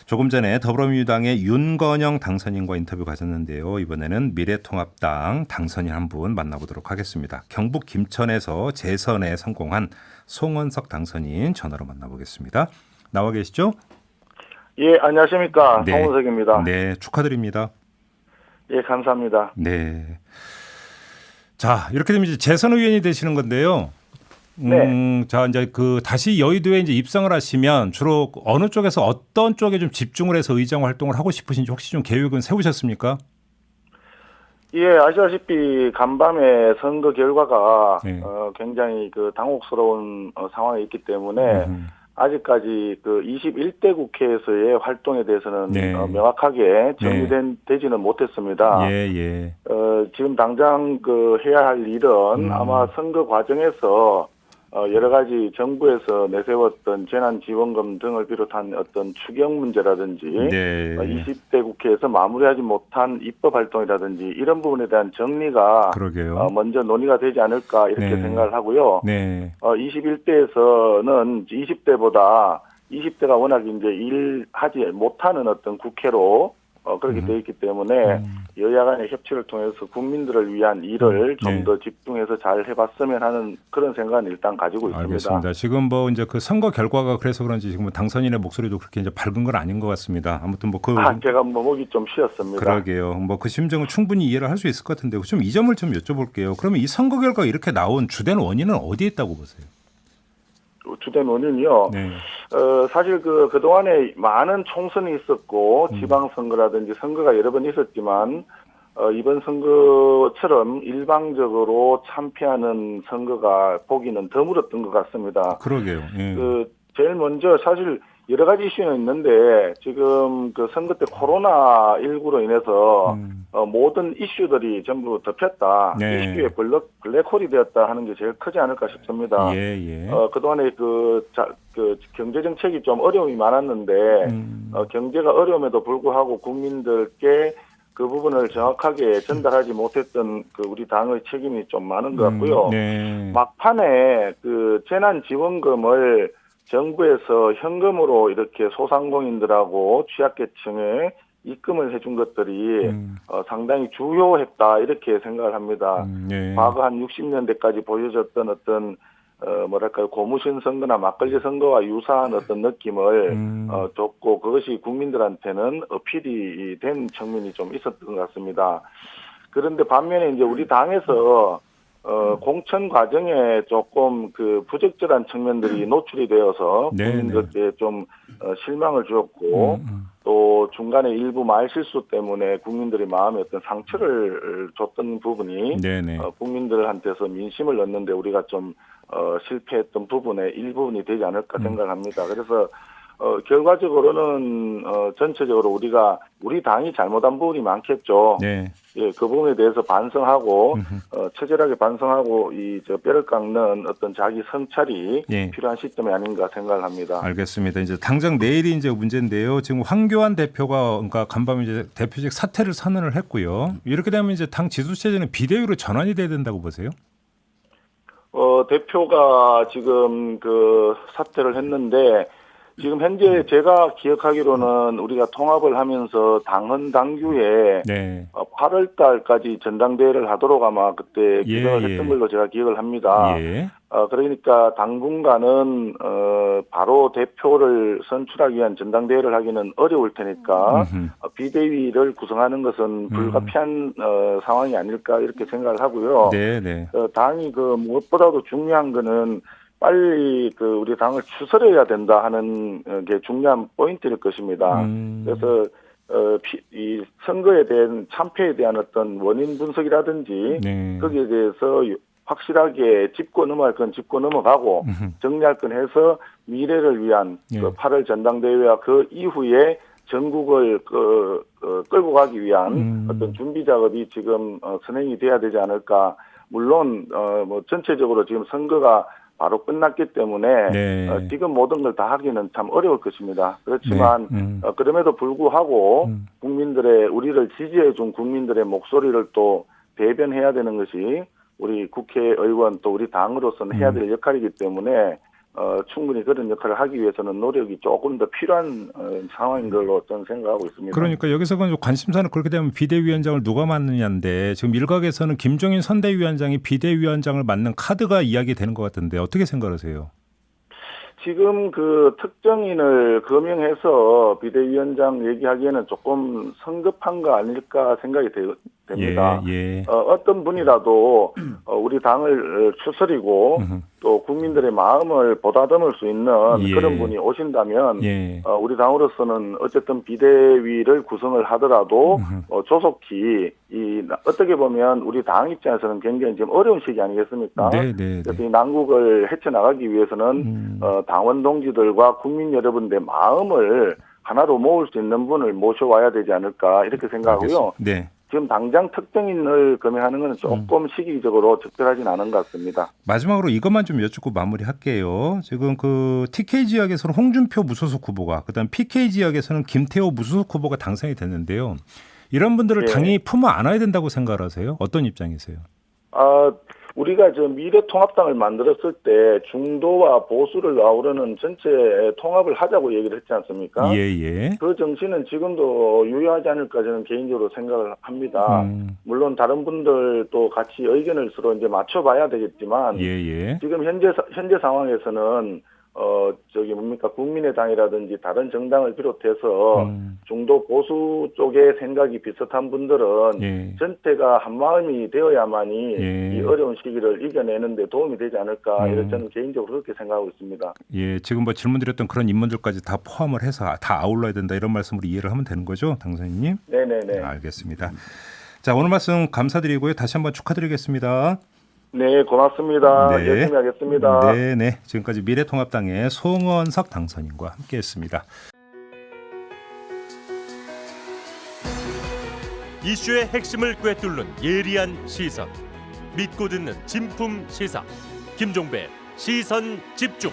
조금 전에 더불어민주당의 윤건영 당선인과 인터뷰 가졌는데요. 이번에는 미래통합당 당선인 한 분 만나보도록 하겠습니다. 경북 김천에서 재선에 성공한 송원석 당선인 전화로 만나보겠습니다. 나와 계시죠? 예, 안녕하십니까. 네, 송은석입니다. 네, 축하드립니다. 예, 감사합니다. 네. 자, 이렇게 되면 이제 재선 의원이 되시는 건데요. 네. 자, 이제 다시 여의도에 이제 입성을 하시면 주로 어느 쪽에서 어떤 쪽에 좀 집중을 해서 의정 활동을 하고 싶으신지 혹시 좀 계획은 세우셨습니까? 예, 아시다시피 간밤에 선거 결과가 네. 굉장히 당혹스러운 상황이 있기 때문에 음흠. 아직까지 21대 국회에서의 활동에 대해서는 네. 명확하게 네. 되지는 못했습니다. 예, 예. 지금 당장 해야 할 일은 아마 선거 과정에서 여러 가지 정부에서 내세웠던 재난지원금 등을 비롯한 어떤 추경 문제라든지 네. 20대 국회에서 마무리하지 못한 입법 활동이라든지 이런 부분에 대한 정리가 그러게요. 먼저 논의가 되지 않을까 이렇게 네. 생각을 하고요. 네. 21대에서는 20대보다 20대가 워낙 이제 일하지 못하는 어떤 국회로 그렇게 돼 있기 때문에 여야 간의 협치를 통해서 국민들을 위한 일을 좀 네. 더 집중해서 잘 해봤으면 하는 그런 생각은 일단 가지고 있습니다. 알겠습니다. 지금 뭐 이제 그 선거 결과가 그래서 그런지 지금 당선인의 목소리도 그렇게 이제 밝은 건 아닌 것 같습니다. 아무튼 뭐 제가 목이 좀 쉬었습니다. 그러게요. 뭐 그 심정은 충분히 이해를 할 수 있을 것 같은데 좀 이 점을 좀 여쭤볼게요. 그러면 이 선거 결과가 이렇게 나온 주된 원인은 어디에 있다고 보세요? 주된 원인이요. 네. 사실 그동안에 많은 총선이 있었고 지방선거라든지 선거가 여러 번 있었지만 이번 선거처럼 일방적으로 참패하는 선거가 보기는 드물었던 것 같습니다. 그러게요. 예. 제일 먼저 사실 여러 가지 이슈는 있는데 지금 선거 때 코로나19로 인해서 모든 이슈들이 전부 덮였다. 네. 이슈의 블랙홀이 되었다 하는 게 제일 크지 않을까 싶습니다. 예, 예. 그동안에 경제 정책이 좀 어려움이 많았는데 경제가 어려움에도 불구하고 국민들께 그 부분을 정확하게 전달하지 못했던 우리 당의 책임이 좀 많은 것 같고요. 네. 막판에 재난지원금을 정부에서 현금으로 이렇게 소상공인들하고 취약계층에 입금을 해준 것들이 상당히 주요했다 이렇게 생각을 합니다. 네. 과거 한 60년대까지 보여줬던 어떤 고무신 선거나 막걸리 선거와 유사한 어떤 느낌을 줬고 그것이 국민들한테는 어필이 된 측면이 좀 있었던 것 같습니다. 그런데 반면에 이제 우리 당에서 공천 과정에 조금 부적절한 측면들이 노출이 되어서 국민들께 좀 실망을 주었고 또 중간에 일부 말실수 때문에 국민들의 마음에 어떤 상처를 줬던 부분이 국민들한테서 민심을 얻는데 우리가 좀 실패했던 부분의 일부분이 되지 않을까 생각합니다. 그래서 결과적으로는 전체적으로 우리 당이 잘못한 부분이 많겠죠. 네. 예, 그 부분에 대해서 반성하고 처절하게 반성하고 뼈를 깎는 어떤 자기 성찰이 필요한 시점이 아닌가 생각을 합니다. 알겠습니다. 이제 당장 내일이 이제 문제인데요. 지금 황교안 대표가 그러니까 간밤에 이제 대표직 사퇴를 선언을 했고요. 이렇게 되면 이제 당 지도 체제는 비대위로 전환이 돼야 된다고 보세요? 대표가 지금 사퇴를 했는데 지금 현재 제가 기억하기로는 우리가 통합을 하면서 당헌 당규에 8월 달까지 전당대회를 하도록 아마 그때 규정을 했던 걸로 제가 기억을 합니다. 그러니까 당분간은 바로 대표를 선출하기 위한 전당대회를 하기는 어려울 테니까 비대위를 구성하는 것은 불가피한 상황이 아닐까 이렇게 생각을 하고요. 당이 무엇보다도 중요한 거는 빨리 우리 당을 추스려야 된다 하는 게 중요한 포인트일 것입니다. 그래서 이 선거에 대한 참패에 대한 어떤 원인 분석이라든지 거기에 대해서 확실하게 짚고 넘어갈 건 짚고 넘어가고 정리할 건 해서 미래를 위한 8월 전당대회와 그 이후에 전국을 끌고 가기 위한 어떤 준비 작업이 지금 선행이 돼야 되지 않을까. 물론 전체적으로 지금 선거가 바로 끝났기 때문에 지금 모든 걸 다 하기는 참 어려울 것입니다. 그렇지만 그럼에도 불구하고 우리를 지지해준 국민들의 목소리를 또 대변해야 되는 것이 우리 국회의원 또 우리 당으로서는 해야 될 역할이기 때문에 충분히 그런 역할을 하기 위해서는 노력이 조금 더 필요한 상황인 걸로 저는 생각하고 있습니다. 그러니까 여기서 관심사는 그렇게 되면 비대위원장을 누가 맡느냐인데 지금 일각에서는 김종인 선대위원장이 비대위원장을 맡는 카드가 이야기되는 것 같은데 어떻게 생각하세요? 지금 그 특정인을 거명해서 비대위원장 얘기하기에는 조금 성급한 거 아닐까 생각이 됩니다. 예. 어떤 분이라도 우리 당을 추스리고 또 국민들의 마음을 보다듬을 수 있는 그런 분이 오신다면 우리 당으로서는 어쨌든 비대위를 구성을 하더라도 조속히 어떻게 보면 우리 당 입장에서는 굉장히 지금 어려운 시기 아니겠습니까? 그래서 이 난국을 헤쳐나가기 위해서는 당원 동지들과 국민 여러분들의 마음을 하나로 모을 수 있는 분을 모셔와야 되지 않을까 이렇게 생각하고요. 지금 당장 특정인을 거명하는 것은 조금 시기적으로 적절하진 않은 것 같습니다. 마지막으로 이것만 좀 여쭙고 마무리할게요. 지금 그 TK 지역에서는 홍준표 무소속 후보가, 그다음 PK 지역에서는 김태호 무소속 후보가 당선이 됐는데요. 이런 분들을 당이 품어 안아야 된다고 생각하세요? 어떤 입장이세요? 우리가 저 미래통합당을 만들었을 때 중도와 보수를 아우르는 전체 통합을 하자고 얘기를 했지 않습니까? 그 정신은 지금도 유효하지 않을까 저는 개인적으로 생각을 합니다. 물론 다른 분들도 같이 의견을 서로 이제 맞춰봐야 되겠지만 지금 현재 상황에서는 국민의당이라든지 다른 정당을 비롯해서 중도 보수 쪽의 생각이 비슷한 분들은 전체가 한 마음이 되어야만이 이 어려운 시기를 이겨내는 데 도움이 되지 않을까 이런 저는 개인적으로 그렇게 생각하고 있습니다. 지금 질문드렸던 그런 인물들까지 다 포함을 해서 다 아울러야 된다 이런 말씀으로 이해를 하면 되는 거죠, 당선인님? 네네네. 알겠습니다. 자, 오늘 말씀 감사드리고요. 다시 한번 축하드리겠습니다. 네, 고맙습니다. 열심히 하겠습니다. 네. 지금까지 미래통합당의 송원석 당선인과 함께했습니다. 이슈의 핵심을 꿰뚫는 예리한 시선, 믿고 듣는 진품 시사, 김종배 시선 집중.